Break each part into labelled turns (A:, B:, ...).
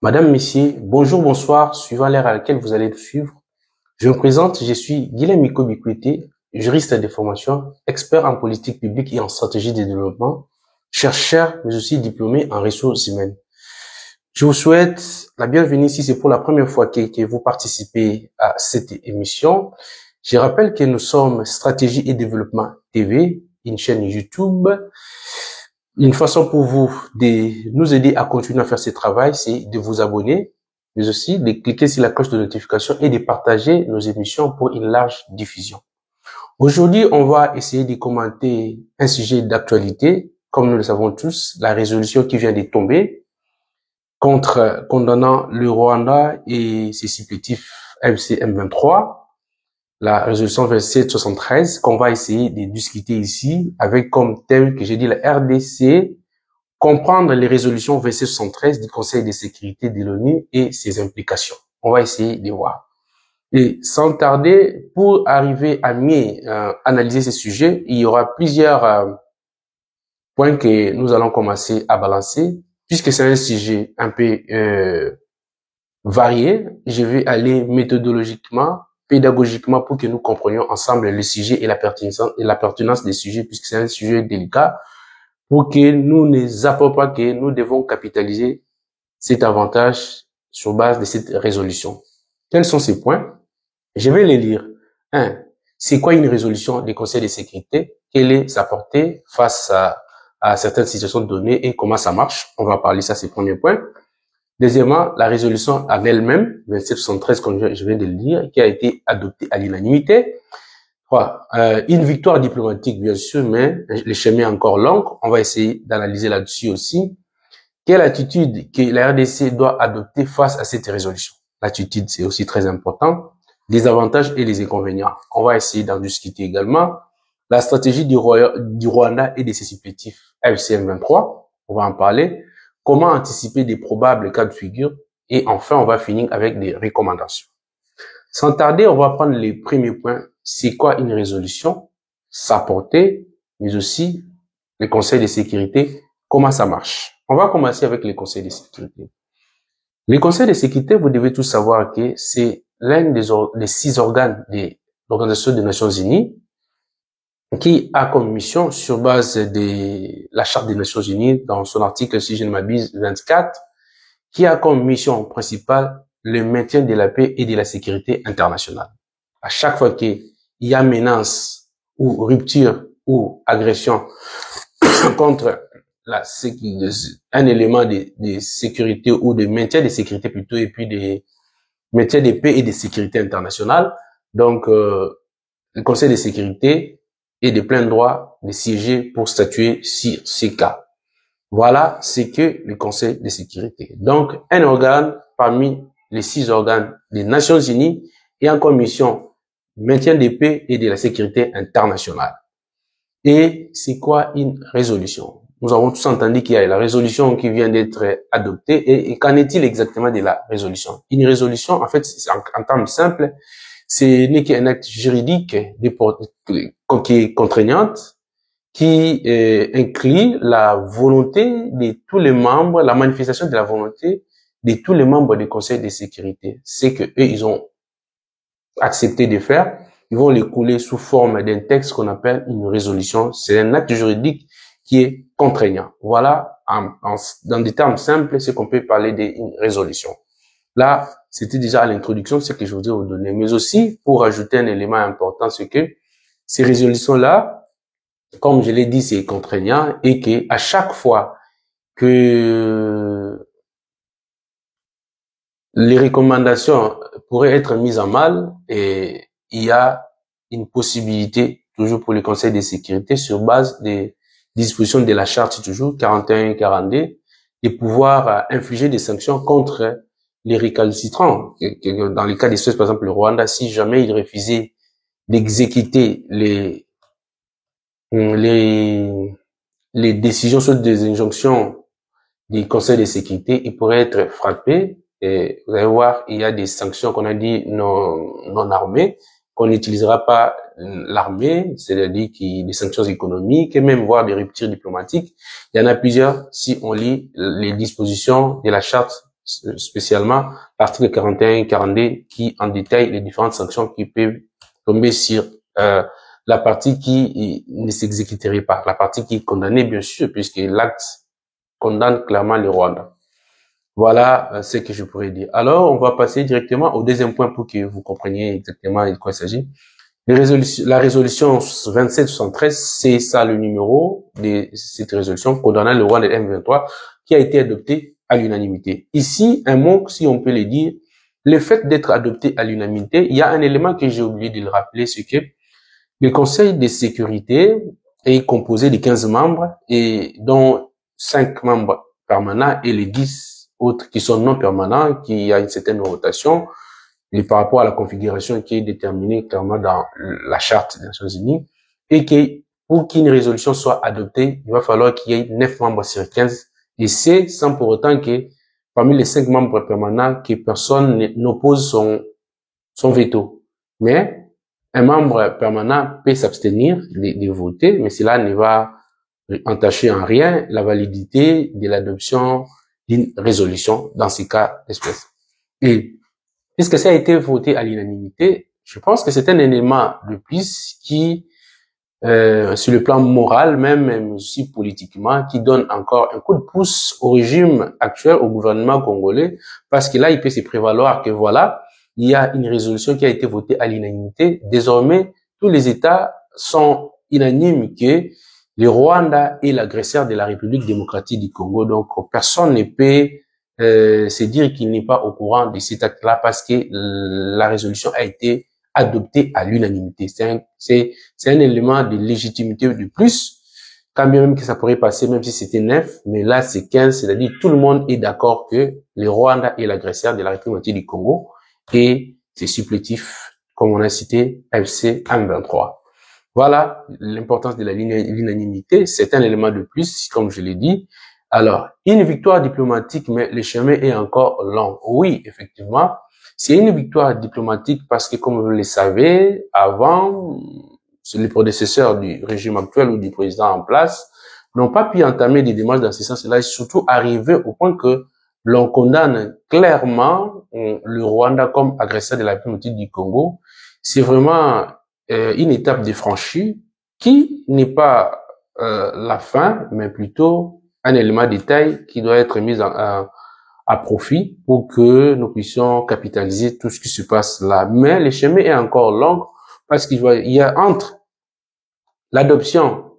A: Madame, Messieurs, bonjour, bonsoir, suivant l'ère à laquelle vous allez nous suivre. Je me présente, je suis Guilhem Miko Bikwete, juriste de formation, expert en politique publique et en stratégie de développement, chercheur, mais aussi diplômé en ressources humaines. Je vous souhaite la bienvenue si c'est pour la première fois que vous participez à cette émission. Je rappelle que nous sommes Stratégie et Développement TV, une chaîne YouTube. Une façon pour vous de nous aider à continuer à faire ce travail, c'est de vous abonner, mais aussi de cliquer sur la cloche de notification et de partager nos émissions pour une large diffusion. Aujourd'hui, on va essayer de commenter un sujet d'actualité, comme nous le savons tous, la résolution qui vient de tomber condamnant le Rwanda et ses supplétifs MC-M23, la résolution 2773, qu'on va essayer de discuter ici avec comme thème que j'ai dit la RDC, comprendre les résolutions 2773 du Conseil de sécurité de l'ONU et ses implications. On va essayer de voir. Et sans tarder, pour arriver à mieux analyser ces sujets, il y aura plusieurs points que nous allons commencer à balancer. Puisque c'est un sujet un peu varié, je vais aller méthodologiquement, pédagogiquement pour que nous comprenions ensemble le sujet et la pertinence des sujets, puisque c'est un sujet délicat, pour que nous ne zappions pas que nous devons capitaliser cet avantage sur base de cette résolution. Quels sont ces points? Je vais les lire. 1. C'est quoi une résolution du Conseil de sécurité? Quelle est sa portée face à certaines situations données et comment ça marche? On va parler ça, c'est le premier point. Deuxièmement, la résolution en elle-même, 2773, comme je viens de le dire, qui a été adoptée à l'unanimité. Une victoire diplomatique, bien sûr, mais le chemin est encore long. On va essayer d'analyser là-dessus aussi. Quelle attitude que la RDC doit adopter face à cette résolution? L'attitude, c'est aussi très important. Les avantages et les inconvénients. On va essayer d'en discuter également. La stratégie du Rwanda et de ses supplétifs FCM23. On va en parler. Comment anticiper des probables cas de figure? Et enfin, on va finir avec des recommandations. Sans tarder, on va prendre les premiers points. C'est quoi une résolution? Sa portée, mais aussi les conseils de sécurité. Comment ça marche? On va commencer avec les conseils de sécurité. Les conseils de sécurité, vous devez tous savoir que c'est l'un des 6 organes de l'Organisation des Nations Unies qui a comme mission, sur base de la Charte des Nations Unies, dans son article, si je ne m'abuse, 24, qui a comme mission principale le maintien de la paix et de la sécurité internationale. À chaque fois qu'il y a menace ou rupture ou agression contre un élément de sécurité ou de maintien de sécurité plutôt, et puis de maintien de paix et de sécurité internationale, donc le Conseil de sécurité est de plein droit de siéger pour statuer sur ces cas. Voilà ce que le Conseil de sécurité. Donc, un organe parmi les 6 organes des Nations Unies et en commission maintien de paix et de la sécurité internationale. Et c'est quoi une résolution? Nous avons tous entendu qu'il y a la résolution qui vient d'être adoptée. Et qu'en est-il exactement de la résolution? Une résolution, en fait, en termes simples, c'est n'est qu'un acte juridique qui est contraignante, qui inclut la volonté de tous les membres, la manifestation de la volonté de tous les membres du Conseil de sécurité. C'est que eux, ils ont accepté de faire. Ils vont les couler sous forme d'un texte qu'on appelle une résolution. C'est un acte juridique qui est contraignant. Voilà, dans des termes simples, c'est qu'on peut parler d'une résolution. Là, c'était déjà à l'introduction ce que je voudrais vous donner. Mais aussi, pour ajouter un élément important, c'est que ces résolutions-là, comme je l'ai dit, c'est contraignant et que à chaque fois que les recommandations pourraient être mises en mal, et il y a une possibilité toujours pour le Conseil de sécurité sur base des dispositions de la charte toujours 41 et 42 de pouvoir infliger des sanctions contre les récalcitrants. Dans le cas des Suède, par exemple, le Rwanda, si jamais il refusait d'exécuter les décisions sur des injonctions du Conseil de sécurité, il pourrait être frappé. Et vous allez voir, il y a des sanctions qu'on a dit non armées, qu'on n'utilisera pas l'armée, c'est-à-dire des sanctions économiques et même voire des ruptures diplomatiques. Il y en a plusieurs si on lit les dispositions de la charte spécialement l'article 41, 42, qui en détaille les différentes sanctions qui peuvent tomber sur la partie qui ne s'exécuterait pas, la partie qui est condamnée, bien sûr, puisque l'acte condamne clairement le Rwanda. Voilà ce que je pourrais dire. Alors, on va passer directement au deuxième point pour que vous compreniez exactement de quoi il s'agit. La résolution 2773, c'est ça le numéro de cette résolution condamnant le Rwanda M23 qui a été adoptée à l'unanimité. Ici, un mot, si on peut le dire, le fait d'être adopté à l'unanimité, il y a un élément que j'ai oublié de le rappeler, c'est que le Conseil de sécurité est composé de 15 membres et dont 5 membres permanents et les 10 autres qui sont non permanents, qui a une certaine rotation et par rapport à la configuration qui est déterminée clairement dans la charte des Nations Unies, et que pour qu'une résolution soit adoptée, il va falloir qu'il y ait 9 membres sur 15, et c'est sans pour autant que parmi les 5 membres permanents, que personne n'oppose son veto. Mais un membre permanent peut s'abstenir de voter, mais cela ne va entacher en rien la validité de l'adoption d'une résolution dans ces cas d'espèce. Et puisque ça a été voté à l'unanimité, je pense que c'est un élément de plus qui, sur le plan moral, même aussi politiquement, qui donne encore un coup de pouce au régime actuel, au gouvernement congolais, parce que là, il peut se prévaloir que voilà, il y a une résolution qui a été votée à l'unanimité. Désormais, tous les États sont unanimes que le Rwanda est l'agresseur de la République démocratique du Congo. Donc, personne ne peut c'est dire qu'il n'est pas au courant de cet acte-là parce que la résolution a été adoptée à l'unanimité. C'est un élément de légitimité de plus, quand bien même que ça pourrait passer, même si c'était 9, mais là c'est 15, c'est-à-dire tout le monde est d'accord que le Rwanda est l'agresseur de la République du Congo et c'est supplétif, comme on a cité, FC M23. Voilà l'importance de l'unanimité, c'est un élément de plus, comme je l'ai dit. Alors, une victoire diplomatique, mais le chemin est encore long. Oui, effectivement, c'est une victoire diplomatique parce que, comme vous le savez, avant, les prédécesseurs du régime actuel ou du président en place n'ont pas pu entamer des démarches dans ce sens-là et surtout arriver au point que l'on condamne clairement le Rwanda comme agresseur de la République du Congo. C'est vraiment une étape de franchie qui n'est pas la fin, mais plutôt un élément de détail qui doit être mis à profit pour que nous puissions capitaliser tout ce qui se passe là. Mais le chemin est encore long parce qu'il y a entre l'adoption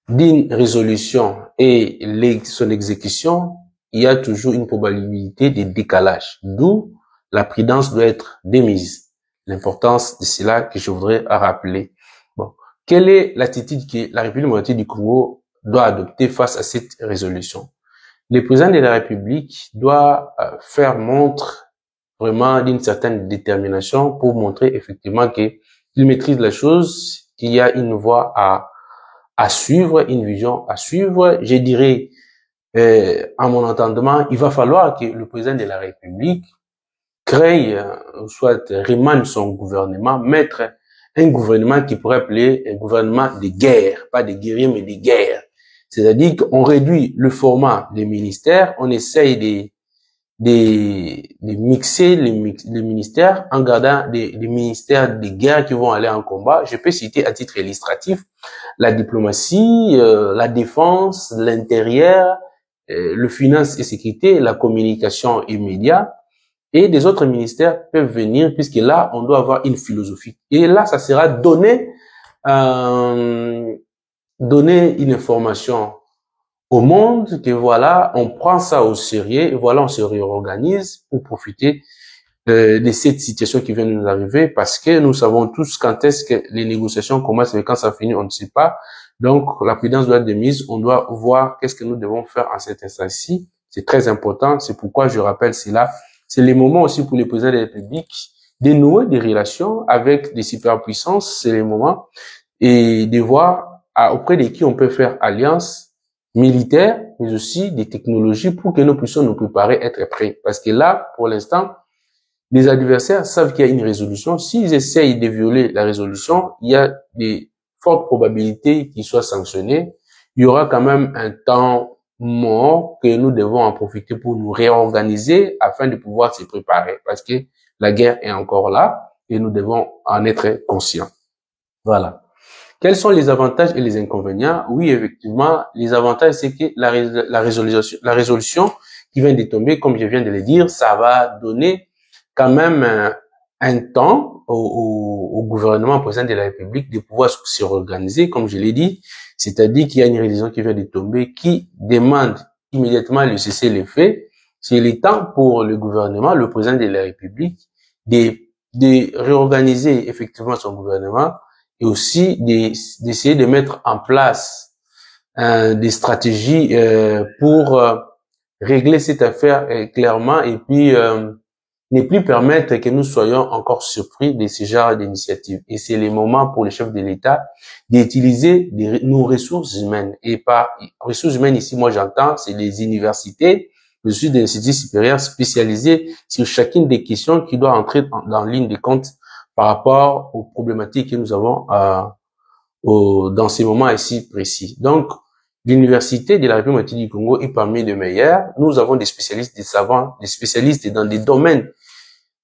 A: d'une résolution et son exécution, il y a toujours une probabilité de décalage. D'où la prudence doit être démise. L'importance de cela que je voudrais rappeler. Bon, quelle est l'attitude que la République démocratique du Congo doit adopter face à cette résolution? Le président de la République doit faire montre vraiment d'une certaine détermination pour montrer effectivement qu'il maîtrise la chose, qu'il y a une voie à suivre, une vision à suivre. Je dirais, à mon entendement, il va falloir que le président de la République crée, soit remanie son gouvernement, mettre un gouvernement qui pourrait appeler un gouvernement de guerre, pas de guerriers, mais de guerre. C'est-à-dire qu'on réduit le format des ministères, on essaye de mixer les ministères en gardant des ministères de guerre qui vont aller en combat. Je peux citer à titre illustratif la diplomatie, la défense, l'intérieur, le finance et sécurité, la communication et médias. Et des autres ministères peuvent venir puisque là, on doit avoir une philosophie. Et là, ça sera donner une information au monde que voilà, on prend ça au sérieux et voilà, on se réorganise pour profiter de cette situation qui vient de nous arriver parce que nous savons tous quand est-ce que les négociations commencent et quand ça finit, on ne sait pas. Donc, la prudence doit être de mise. On doit voir qu'est-ce que nous devons faire en cet instant-ci. C'est très important. C'est pourquoi je rappelle cela. C'est le moment aussi pour les présidents de la République de nouer des relations avec des superpuissances. C'est le moment et de voir auprès de qui on peut faire alliance militaire, mais aussi des technologies pour que nous puissions nous préparer, être prêts. Parce que là, pour l'instant, les adversaires savent qu'il y a une résolution. S'ils essayent de violer la résolution, il y a des fortes probabilités qu'ils soient sanctionnés. Il y aura quand même un temps mort que nous devons en profiter pour nous réorganiser afin de pouvoir se préparer parce que la guerre est encore là et nous devons en être conscients. Voilà. Quels sont les avantages et les inconvénients? Oui, effectivement, les avantages, c'est que la résolution qui vient de tomber, comme je viens de le dire, ça va donner quand même un temps au gouvernement, au président de la République de pouvoir se réorganiser, comme je l'ai dit. C'est-à-dire qu'il y a une résolution qui vient de tomber qui demande immédiatement le cessez-le-feu. C'est le temps pour le gouvernement, le président de la République, de réorganiser effectivement son gouvernement et aussi d'essayer de mettre en place des stratégies pour régler cette affaire clairement et puis ne plus permettre que nous soyons encore surpris de ce genre d'initiative. Et c'est le moment pour le chef de l'État d'utiliser nos ressources humaines. Et par ressources humaines, ici, moi j'entends, c'est les universités, je suis des instituts supérieurs spécialisés sur chacune des questions qui doivent entrer dans ligne de compte par rapport aux problématiques que nous avons dans ces moments ici précis. Donc, l'Université de la République du Congo est parmi les meilleures. Nous avons des spécialistes, des savants, des spécialistes dans des domaines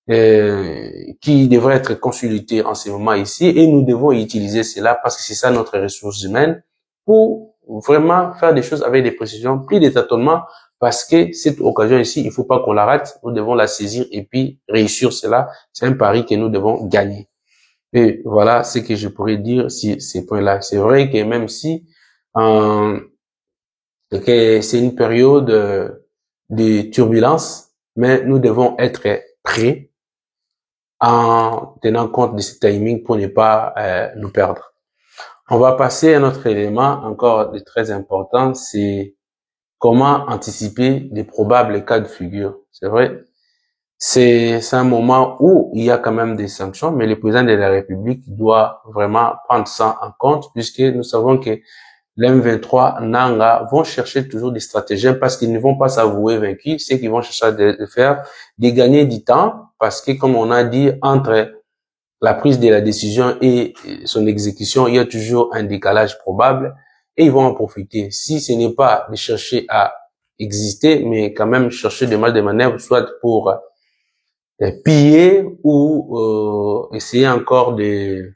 A: qui devraient être consultés en ce moment ici et nous devons utiliser cela parce que c'est ça notre ressource humaine pour vraiment faire des choses avec des précisions, plus des tâtonnements parce que cette occasion ici, il faut pas qu'on la rate, nous devons la saisir et puis réussir cela. C'est un pari que nous devons gagner. Et voilà ce que je pourrais dire sur ces points-là. C'est vrai que même si que c'est une période de turbulence, mais nous devons être prêts en tenant compte de ce timing pour ne pas nous perdre. On va passer à un autre élément encore de très important, c'est comment anticiper des probables cas de figure. C'est vrai, c'est un moment où il y a quand même des sanctions, mais le président de la République doit vraiment prendre ça en compte puisque nous savons que l'M23 Nanga vont chercher toujours des stratagèmes parce qu'ils ne vont pas s'avouer vaincus. C'est qu'ils vont chercher de faire, de gagner du temps parce que, comme on a dit, entre la prise de la décision et son exécution, il y a toujours un décalage probable et ils vont en profiter. Si ce n'est pas de chercher à exister, mais quand même chercher des mal de manœuvre, soit pour piller ou essayer encore de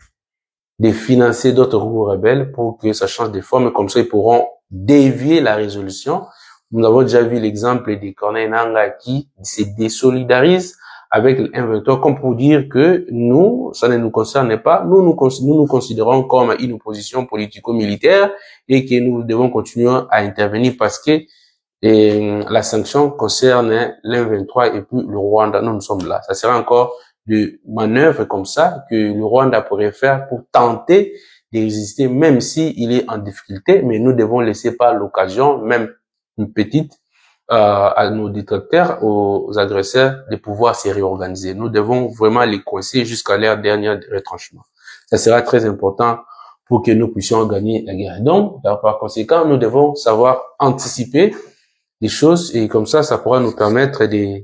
A: financer d'autres groupes rebelles pour que ça change de forme, comme ça ils pourront dévier la résolution. Nous avons déjà vu l'exemple de Corneille Nangaa qui se désolidarise avec le M23 comme pour dire que nous, ça ne nous concerne pas, nous nous considérons comme une opposition politico-militaire et que nous devons continuer à intervenir parce que la sanction concerne l'M23 et puis le Rwanda. Nous sommes là. Ça sera encore de manœuvres comme ça que le Rwanda pourrait faire pour tenter de résister, même s'il est en difficulté, mais nous devons laisser pas l'occasion, même une petite, à nos détracteurs, aux agresseurs, de pouvoir se réorganiser. Nous devons vraiment les coincer jusqu'à leur dernier retranchement. Ça sera très important pour que nous puissions gagner la guerre. Donc, par conséquent, nous devons savoir anticiper des choses et comme ça pourra nous permettre de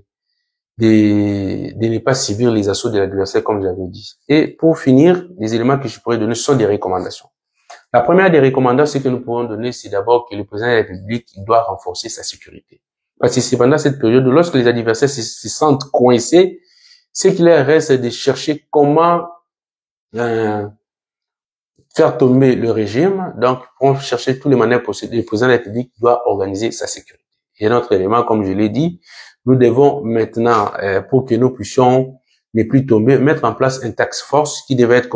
A: ne pas subir les assauts de l'adversaire, comme j'avais dit. Et pour finir, les éléments que je pourrais donner sont des recommandations. La première des recommandations que nous pouvons donner, c'est d'abord que le président de la République doit renforcer sa sécurité. Parce que c'est pendant cette période où lorsque les adversaires se sentent coincés, ce qu'il leur reste de chercher comment faire tomber le régime. Donc, pour chercher tous les manières possibles, le président de la République doit organiser sa sécurité. Et un autre élément, comme je l'ai dit, nous devons maintenant, pour que nous puissions ne plus tomber, mettre en place un task force qui devait être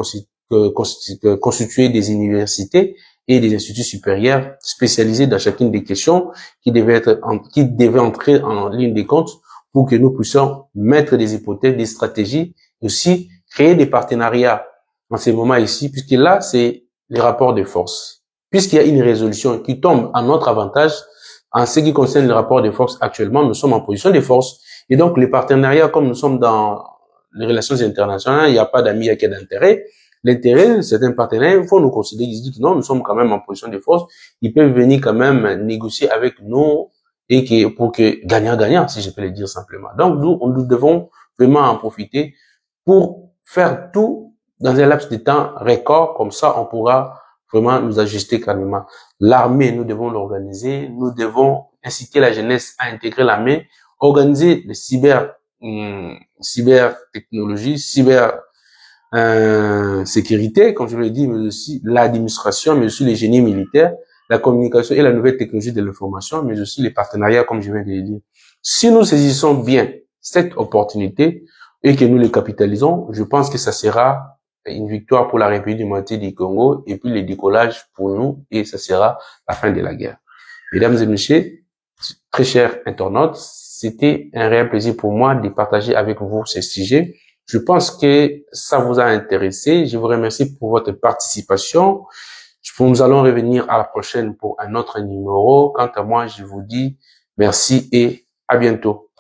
A: constitué des universités et des instituts supérieurs spécialisés dans chacune des questions qui devaient entrer en ligne de compte pour que nous puissions mettre des hypothèses, des stratégies, aussi créer des partenariats en ces moments ici, puisque là, c'est les rapports de force. Puisqu'il y a une résolution qui tombe à notre avantage, en ce qui concerne le rapport de force actuellement, nous sommes en position de force. Et donc, les partenariats, comme nous sommes dans les relations internationales, il n'y a pas d'amis, il n'y a que d'intérêt. L'intérêt, certains partenaires, il faut nous considérer, ils disent que non, nous sommes quand même en position de force. Ils peuvent venir quand même négocier avec nous et pour que gagnant-gagnant, si je peux le dire simplement. Donc, nous devons vraiment en profiter pour faire tout dans un laps de temps record. Comme ça, on pourra vraiment nous ajuster calmement. L'armée, nous devons l'organiser, nous devons inciter la jeunesse à intégrer l'armée, organiser les cybertechnologies, sécurité, comme je l'ai dit, mais aussi l'administration, mais aussi les génies militaires, la communication et la nouvelle technologie de l'information, mais aussi les partenariats, comme je viens de le dire. Si nous saisissons bien cette opportunité et que nous les capitalisons, je pense que ça sera une victoire pour la République démocratique du Congo et puis le décollage pour nous et ça sera la fin de la guerre. Mesdames et messieurs, très chers internautes, c'était un réel plaisir pour moi de partager avec vous ces sujets. Je pense que ça vous a intéressé. Je vous remercie pour votre participation. Nous allons revenir à la prochaine pour un autre numéro. Quant à moi, je vous dis merci et à bientôt.